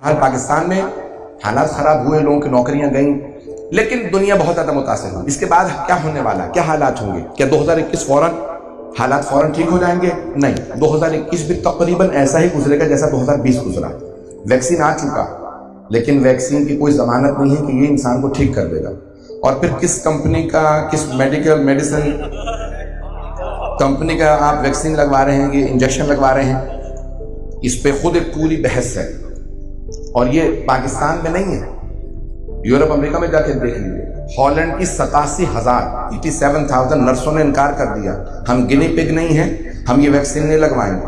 حال پاکستان میں حالات خراب ہوئے، لوگوں کی نوکریاں گئیں، لیکن دنیا بہت زیادہ متاثر ہوئی۔ اس کے بعد کیا ہونے والا، کیا حالات ہوں گے؟ کیا 2021 حالات فوراً ٹھیک ہو جائیں گے؟ نہیں، 2021 بھی تقریباً ایسا ہی گزرے گا جیسا 2020 گزرا۔ ویکسین آ چکا، لیکن ویکسین کی کوئی ضمانت نہیں ہے کہ یہ انسان کو ٹھیک کر دے گا۔ اور پھر کس کمپنی کا، کس میڈیسن کمپنی کا آپ ویکسین لگوا رہے ہیں، یہ انجیکشن لگوا رہے ہیں، اس پہ خود ایک پوری بحث ہے۔ اور یہ پاکستان میں نہیں ہے، یورپ امریکہ میں جا کے دیکھ لیجیے۔ ہالینڈ کی 87,000 نرسوں نے انکار کر دیا، ہم گنی پگ نہیں ہیں، ہم یہ ویکسین نہیں لگوائیں گے۔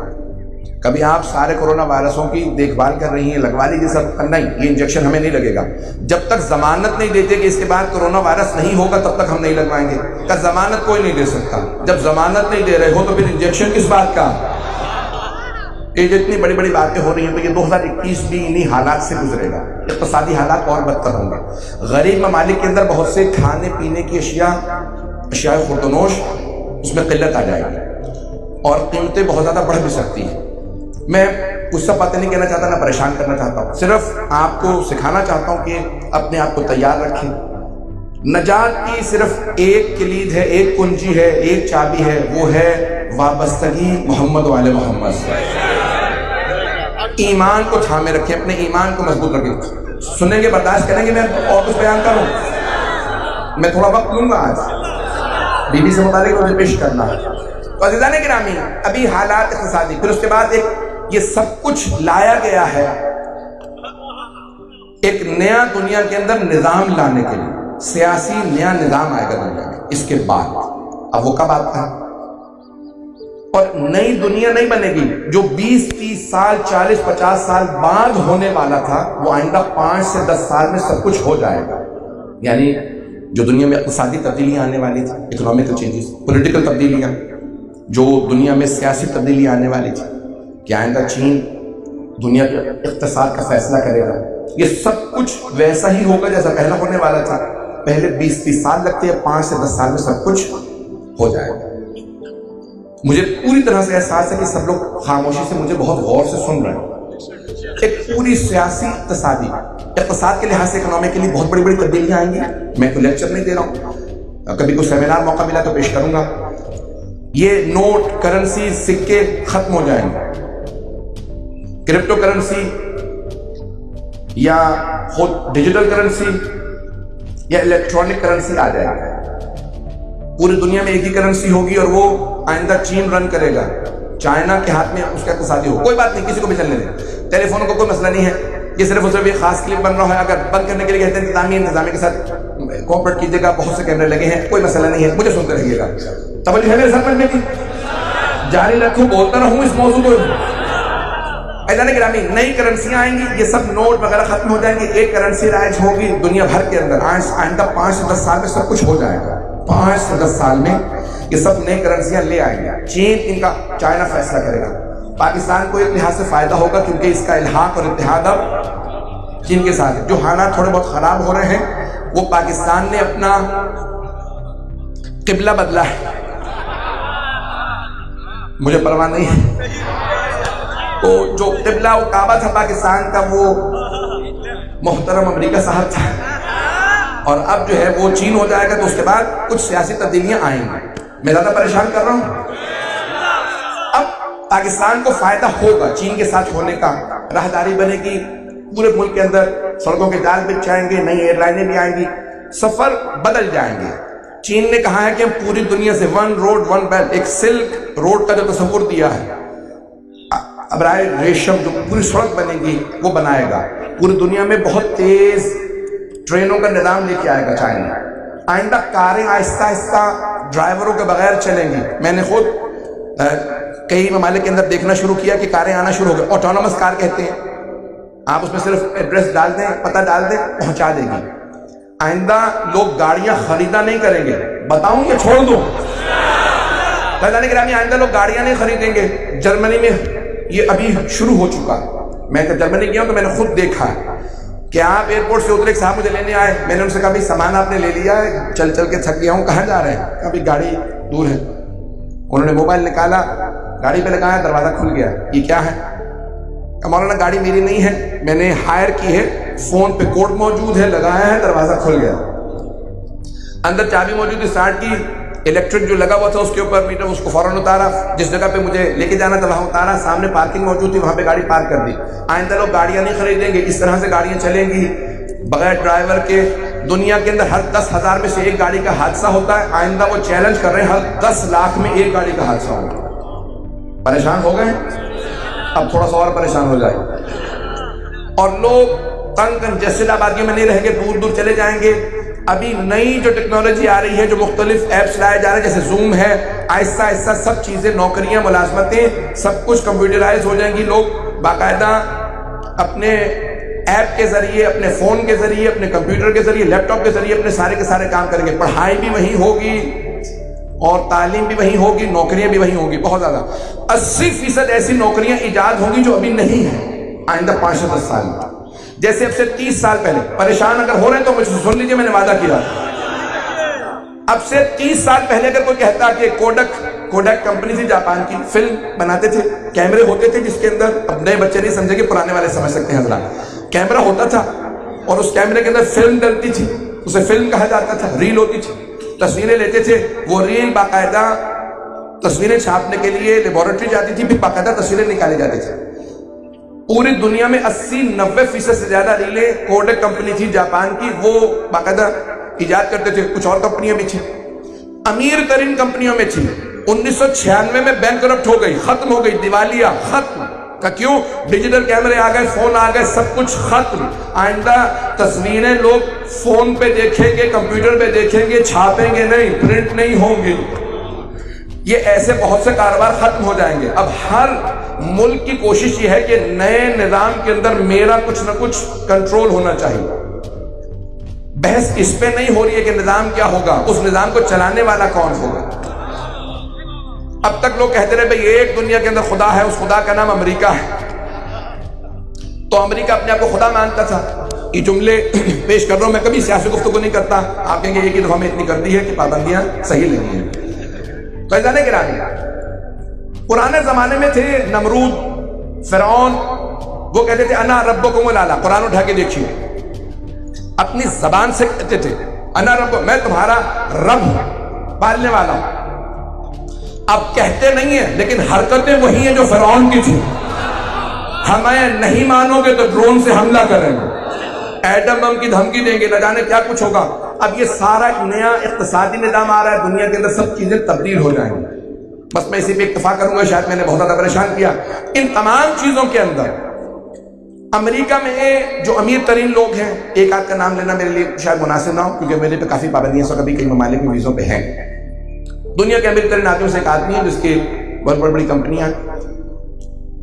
کبھی آپ سارے کورونا وائرسوں کی دیکھ بھال کر رہی ہیں، لگوا لیجیے سب، نہیں یہ انجیکشن ہمیں نہیں لگے گا۔ جب تک ضمانت نہیں دیتے کہ اس کے بعد کورونا وائرس نہیں ہوگا تب تک ہم نہیں لگوائیں گے۔ کا ضمانت کوئی نہیں دے سکتا، جب ضمانت نہیں دے رہے ہو تو پھر انجیکشن کس بات کا؟ یہ جتنی بڑی بڑی باتیں ہو رہی ہیں تو یہ 2021 بھی انہی حالات سے گزرے گا۔ اقتصادی حالات اور بدتر ہوں گے۔ غریب ممالک کے اندر بہت سے کھانے پینے کی اشیاء خوردونوش، اس میں قلت آ جائے گی اور قیمتیں بہت زیادہ بڑھ بھی سکتی ہیں۔ میں کچھ سا باتیں نہیں کہنا چاہتا، نہ پریشان کرنا چاہتا ہوں، صرف آپ کو سکھانا چاہتا ہوں کہ اپنے آپ کو تیار رکھیں۔ نجات کی صرف ایک کلید ہے، ایک کنجی ہے، ایک چابی ہے، وہ ہے وابستگی محمد و آل محمد۔ ایمان کو تھامے رکھیں، اپنے ایمان کو مضبوط رکھیں۔ سنیں گے، برداشت کریں گے میں اور کچھ بیان کروں؟ میں تھوڑا وقت لوں گا، آج بی بی سے متعلق مجھے پیش کرنا ہے۔ تو عزیزان گرامی، ابھی حالات اقتصادی، پھر اس کے بعد یہ سب کچھ لایا گیا ہے ایک نیا دنیا کے اندر نظام لانے کے لیے، سیاسی نیا نظام آئے گا دنیا میں۔ اس کے بعد اب وہ کب آتا ہے؟ اور نئی دنیا نہیں بنے گی۔ جو 20-30 سال 40-50 سال بعد ہونے والا تھا وہ آئندہ 5 سے 10 سال میں سب کچھ ہو جائے گا۔ یعنی جو دنیا میں اقتصادی تبدیلیاں آنے والی تھی، اکنامیکل چینجز، پولیٹیکل تبدیلیاں، جو دنیا میں سیاسی تبدیلی آنے والی تھی کہ آئندہ چین دنیا کے اقتصاد کا فیصلہ کرے گا، یہ سب کچھ ویسا ہی ہوگا جیسا پہلے ہونے والا تھا۔ پہلے 20-30 سال لگتے ہیں، 5 سے 10 سال میں سب کچھ ہو جائے گا۔ مجھے پوری طرح سے احساس ہے کہ سب لوگ خاموشی سے مجھے بہت غور سے سن رہے ہیں۔ ایک پوری سیاسی اقتصاد کے لحاظ سے اکنامی کے لیے بہت بڑی بڑی تبدیلیاں آئیں گی۔ میں کوئی لیکچر نہیں دے رہا ہوں، کبھی کوئی سیمینار موقع ملا تو پیش کروں گا۔ یہ نوٹ، کرنسی، سکے ختم ہو جائیں گے، کرپٹو کرنسی یا خود ڈیجیٹل کرنسی یا الیکٹرانک کرنسی آ جائے گا۔ پوری دنیا میں ایک ہی کرنسی ہوگی اور وہ آئندہ چین رن کرے گا، چائنا کے ہاتھ میں اس کا اقتصادی ہو۔ کوئی بات نہیں، کسی کو بھی چلنے دیں، ٹیلی فون کو کوئی مسئلہ نہیں ہے۔ یہ صرف اور صرف ایک خاص کلپ بن رہا ہے، اگر بند کرنے کے لیے کہتے ہیں انتظامیہ کے ساتھ کوآپریٹ کیجیے گا، بہت سے کیمرے لگے ہیں، کوئی مسئلہ نہیں ہے، مجھے سنتے رہیے گا۔ توجہ ہے میرے ساتھ میں کی جاری رکھوں، بولتا رہوں اس موضوع کو۔ ایسا نہیں گرامی، نئی کرنسیاں آئیں گی، یہ سب نوٹ وغیرہ ختم ہو جائیں گے، ایک کرنسی رائج ہوگی دنیا بھر کے اندر۔ آئندہ 5 سے 10 سال میں سب کچھ ہو جائے گا۔ 5 سے 10 سال میں یہ سب نئی کرنسیاں لے آئیں گے، چین ان کا، چائنا فیصلہ کرے گا۔ پاکستان کو ایک لحاظ سے فائدہ ہوگا کیونکہ اس کا الحاق اور اتحاد اب چین کے ساتھ ہے۔ جو حالات تھوڑے بہت خراب ہو رہے ہیں وہ پاکستان نے اپنا قبلہ بدلا ہے، مجھے پرواہ نہیں ہے۔ تو جو قبلہ وہ کعبہ تھا پاکستان کا، وہ محترم امریکہ صاحب تھا، اور اب جو ہے وہ چین ہو جائے گا۔ تو اس کے بعد کچھ سیاسی تبدیلیاں آئیں گی۔ میں زیادہ پریشان کر رہا ہوں؟ اب پاکستان کو فائدہ ہوگا چین کے ساتھ ہونے کا، راہداری بنے گی پورے ملک کے اندر، سڑکوں کے جال بچ جائیں گے، نئی ایئر لائنیں بھی آئیں گی، سفر بدل جائیں گے۔ چین نے کہا ہے کہ ہم پوری دنیا سے 1 روڈ 1 بیلٹ، ایک سلک روڈ کا جو تصور دیا ہے، ابرائے ریشم جو پوری سڑک بنے گی وہ بنائے گا۔ پوری دنیا میں بہت تیز ٹرینوں کا نظام لے کے آئے گا چائنا۔ آئندہ کاریں آہستہ آہستہ ڈرائیوروں کے بغیر چلیں گی۔ میں نے خود کئی ممالک کے اندر دیکھنا شروع کیا کہ کاریں آنا شروع ہو گئی، آٹونومس کار کہتے ہیں۔ آپ اس میں صرف ایڈریس ڈال دیں، پتہ ڈال دیں، پہنچا دے گی۔ آئندہ لوگ گاڑیاں خریدا نہیں کریں گے، بتاؤں یا چھوڑ دوں؟ گرامی، آئندہ لوگ گاڑیاں نہیں خریدیں گے۔ جرمنی میں یہ ابھی شروع ہو چکا۔ میں جرمنی گیا ہوں تو میں نے خود دیکھا ہے کہ آپ ایئرپورٹ سے اترے، ایک صاحب مجھے لینے آئے، میں نے ان سے کہا بھائی سامان آپ نے لے لیا ہے؟ چل چل کے تھک گیا ہوں، کہاں جا رہے ہیں؟ کہا بھائی گاڑی دور ہے۔ انہوں نے موبائل نکالا، گاڑی پہ لگایا، دروازہ کھل گیا۔ یہ کیا ہے؟ مولانا گاڑی میری نہیں ہے, میں نے ہائر کی ہے, فون پہ کوڈ موجود ہے, لگایا ہے, دروازہ کھل گیا, اندر چابی موجود ہے, اسٹارٹ کی, الیکٹرک جو لگا ہوا تھا اس کے اوپر میٹر, اس کو فوراً اتارا, جس جگہ پہ مجھے لے کے جانا تھا وہاں اتارا, سامنے پارکنگ موجود تھی وہاں پہ گاڑی پارک کر دی. آئندہ لوگ گاڑیاں نہیں خریدیں گے, اس طرح سے گاڑیاں چلیں گی بغیر ڈرائیور کے. دنیا کے اندر ہر 10,000 میں سے ایک گاڑی کا حادثہ ہوتا ہے, آئندہ وہ چیلنج کر رہے ہیں ہر 10 لاکھ میں ایک گاڑی کا حادثہ ہوگا. پریشان ہو گئے, اب تھوڑا سا اور پریشان ہو جائے. اور لوگ تنگ کنجسٹڈ آبادیوں میں نہیں رہیں گے, دور دور چلے جائیں گے. ابھی نئی جو ٹیکنالوجی آ رہی ہے, جو مختلف ایپس لائے جا رہے ہیں, جیسے زوم ہے, آہستہ آہستہ سب چیزیں, نوکریاں, ملازمتیں, سب کچھ کمپیوٹرائز ہو جائیں گی. لوگ باقاعدہ اپنے ایپ کے ذریعے, اپنے فون کے ذریعے, اپنے کمپیوٹر کے ذریعے, لیپ ٹاپ کے ذریعے اپنے سارے کے سارے کام کریں گے. پڑھائی بھی وہیں ہوگی اور تعلیم بھی وہیں ہوگی, نوکریاں بھی وہیں ہوگی, بہت زیادہ. 80% ایسی نوکریاں ایجاد ہوں گی جو ابھی نہیں ہیں آئندہ 5 سے 10 سال میں. جیسے اب سے 30 سال پہلے, پریشان اگر ہو رہے ہیں تو مجھ سے سن لیجئے, میں نے وعدہ کیا, اب سے 30 سال پہلے اگر کوئی کہتا کہ کوڈک کمپنی تھی جاپان کی, فلم بناتے تھے, کیمرے ہوتے تھے جس کے اندر, اب نئے بچے نہیں سمجھے گے, پرانے والے سمجھ سکتے ہیں حضرات. کیمرہ ہوتا تھا اور اس کیمرے کے اندر فلم ڈلتی تھی, اسے فلم کہا جاتا تھا, ریل ہوتی تھی, تصویریں لیتے تھے, وہ ریل باقاعدہ تصویریں چھاپنے کے لیے لیبارٹری جاتی تھی, پھر باقاعدہ تصویریں نکالی جاتی تھی. پوری دنیا میں 80-90% سے زیادہ ریلیں کوڈک کمپنی تھی جاپان کی, وہ باقاعدہ ایجاد کرتے تھے. کچھ اور کمپنیاں بھی تھیں, امیر ترین کمپنیوں میں تھی. 1996 میں بینکرپٹ ہو گئی, ختم ہو گئی, دیوالیہ, ختم. کیوں؟ ڈیجیٹل کیمرے آ گئے, فون آ گئے, سب کچھ ختم. آئندہ تصویریں لوگ فون پہ دیکھیں گے, کمپیوٹر پہ دیکھیں گے, چھاپیں گے نہیں, پرنٹ نہیں ہوں گے. یہ ایسے بہت سے کاروبار ختم ہو جائیں گے. اب ہر ملک کی کوشش یہ ہے کہ نئے نظام کے اندر میرا کچھ نہ کچھ کنٹرول ہونا چاہیے. بحث اس پہ نہیں ہو رہی ہے کہ نظام کیا ہوگا, اس نظام کو چلانے والا کون ہوگا. اب تک لوگ کہتے رہے بھئی ایک دنیا کے اندر خدا ہے, اس خدا کا نام امریکہ ہے, تو امریکہ اپنے آپ کو خدا مانتا تھا. یہ جملے پیش کر رہا ہوں, میں کبھی سیاسی گفتگو نہیں کرتا, آپ کہیں گے ایک ہی دفعہ میں اتنی کر دی ہے کہ پابندیاں صحیح نہیں ہیں. تو ایسا نہیں گرامی, پرانے زمانے میں تھے نمرود, فرعون, وہ کہتے تھے انا ربکم الاعلی. قرآن اٹھا کے دیکھیے, اپنی زبان سے کہتے تھے انا رب, میں تمہارا رب, پالنے والا ہوں. اب کہتے نہیں ہیں لیکن حرکتیں وہی ہیں جو فرعون کی تھی. ہمیں نہیں مانو گے تو ڈرون سے حملہ کریں گے, ایٹم بم کی دھمکی دیں گے, نہ جانے کیا کچھ ہوگا. اب یہ سارا ایک نیا اقتصادی نظام آ رہا ہے, دنیا کے اندر سب چیزیں تبدیل ہو جائیں گی. بس میں اسی پہ اکتفا کروں گا, شاید میں نے بہت زیادہ پریشان کیا. ان تمام چیزوں کے اندر امریکہ میں جو امیر ترین لوگ ہیں, ایک آدھ کا نام لینا میرے لیے شاید مناسب نہ ہو کیونکہ میرے پہ کافی پابندیاں سو کبھی کئی ممالک میں ویزوں پہ ہیں. دنیا کے امیر ترین آدمیوں سے ایک آدمی ہے جس کی بہت بڑی کمپنیاں ہیں.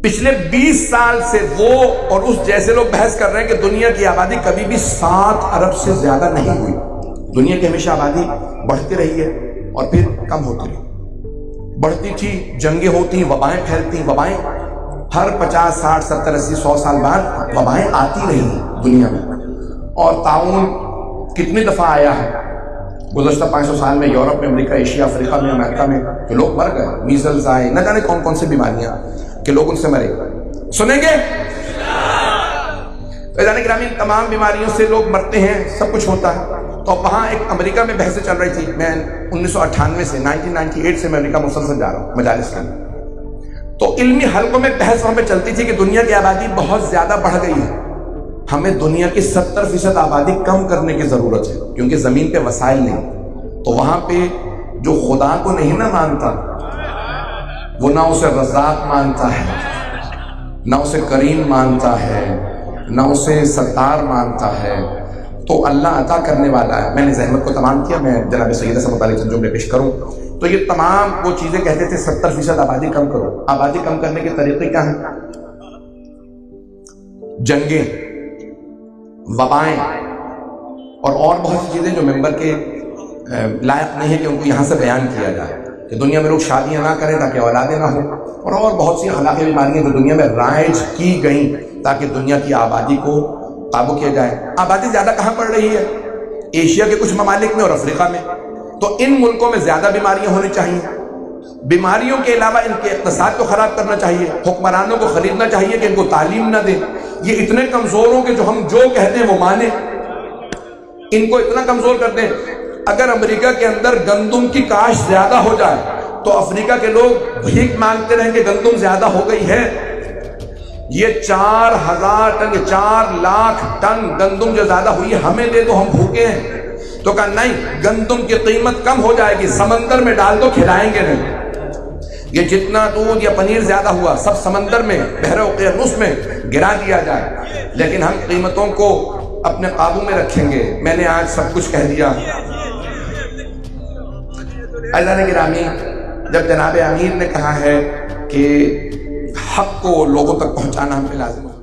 پچھلے 20 سال سے وہ اور اس جیسے لوگ بحث کر رہے ہیں کہ دنیا کی آبادی کبھی بھی 7 ارب سے زیادہ نہیں ہوئی. دنیا کی ہمیشہ آبادی بڑھتی رہی ہے اور پھر کم ہوتی رہی. بڑھتی تھی, جنگیں ہوتی, وبائیں پھیلتی, وبائیں ہر 50, 60, 70, 80, 100 سال بعد وبائیں آتی رہی دنیا میں. اور طاعون کتنی دفعہ آیا ہے گزشتہ 500 سال میں, یورپ میں, امریکہ, ایشیا, افریقہ میں, امریکہ میں, کہ لوگ مر گئے. میزلز آئے, نہ جانے کون کون سی بیماریاں کہ لوگ ان سے مرے. سنیں گے فیضان گرامی, تمام بیماریوں سے لوگ مرتے ہیں, سب کچھ ہوتا ہے. تو وہاں ایک امریکہ میں بحثیں چل رہی تھی. میں 1998 سے 1998 سے میں امریکہ مسلسل جا رہا ہوں مجالس کے اندر. تو علمی حلقوں میں بحث وہاں پہ چلتی تھی کہ دنیا کی آبادی بہت زیادہ بڑھ گئی ہے, ہمیں دنیا کی 70% آبادی کم کرنے کی ضرورت ہے کیونکہ زمین پہ وسائل نہیں. تو وہاں پہ جو خدا کو نہیں نہ مانتا, وہ نہ اسے رزاق مانتا ہے, نہ اسے کریم مانتا ہے, نہ اسے ستار مانتا ہے, تو اللہ عطا کرنے والا ہے. میں نے زحمت کو تمام کیا, میں جناب سیدہ سے متعلق جملے پیش کروں تو یہ تمام وہ چیزیں کہتے تھے 70% آبادی کم کرو. آبادی کم کرنے کے طریقے کیا ہیں؟ جنگیں, وبائیں اور بہت سی چیزیں جو ممبر کے لائق نہیں ہے کہ ان کو یہاں سے بیان کیا جائے. کہ دنیا میں لوگ شادیاں نہ کریں تاکہ اولادیں نہ ہوں, اور بہت سی اخلاقی بیماریاں جو دنیا میں رائج کی گئیں تاکہ دنیا کی آبادی کو قابو کیا جائے. آبادی زیادہ کہاں پڑ رہی ہے؟ ایشیا کے کچھ ممالک میں اور افریقہ میں. تو ان ملکوں میں زیادہ بیماریاں ہونی چاہیے بیماریوں کے علاوہ ان کے اقتصاد کو خراب کرنا چاہیے، حکمرانوں کو خریدنا چاہیے کہ ان کو تعلیم نہ دیں، یہ اتنے کمزور ہوں کہ جو ہم جو کہتے ہیں وہ مانیں، ان کو اتنا کمزور کر دیں۔ اگر امریکہ کے اندر گندم کی کاشت زیادہ ہو جائے تو افریقہ کے لوگ بھیک مانگتے رہیں کہ گندم زیادہ ہو گئی ہے۔ یہ 4000 ٹن 4 لاکھ ٹن گندم جو زیادہ ہوئی ہے ہمیں دے دو، ہم بھوکے ہیں۔ تو کہا نہیں، گندم کی قیمت کم ہو جائے گی، سمندر میں ڈال دو، کھلائیں گے نہیں۔ یہ جتنا دودھ یا پنیر زیادہ ہوا سب سمندر میں، بحر اقیانوس میں گرا دیا جائے، لیکن ہم قیمتوں کو اپنے قابو میں رکھیں گے۔ میں نے آج سب کچھ کہہ دیا۔ عزیزان گرامی، جب جناب امیر نے کہا ہے کہ حق کو لوگوں تک پہنچانا ہم پہ لازم ہے،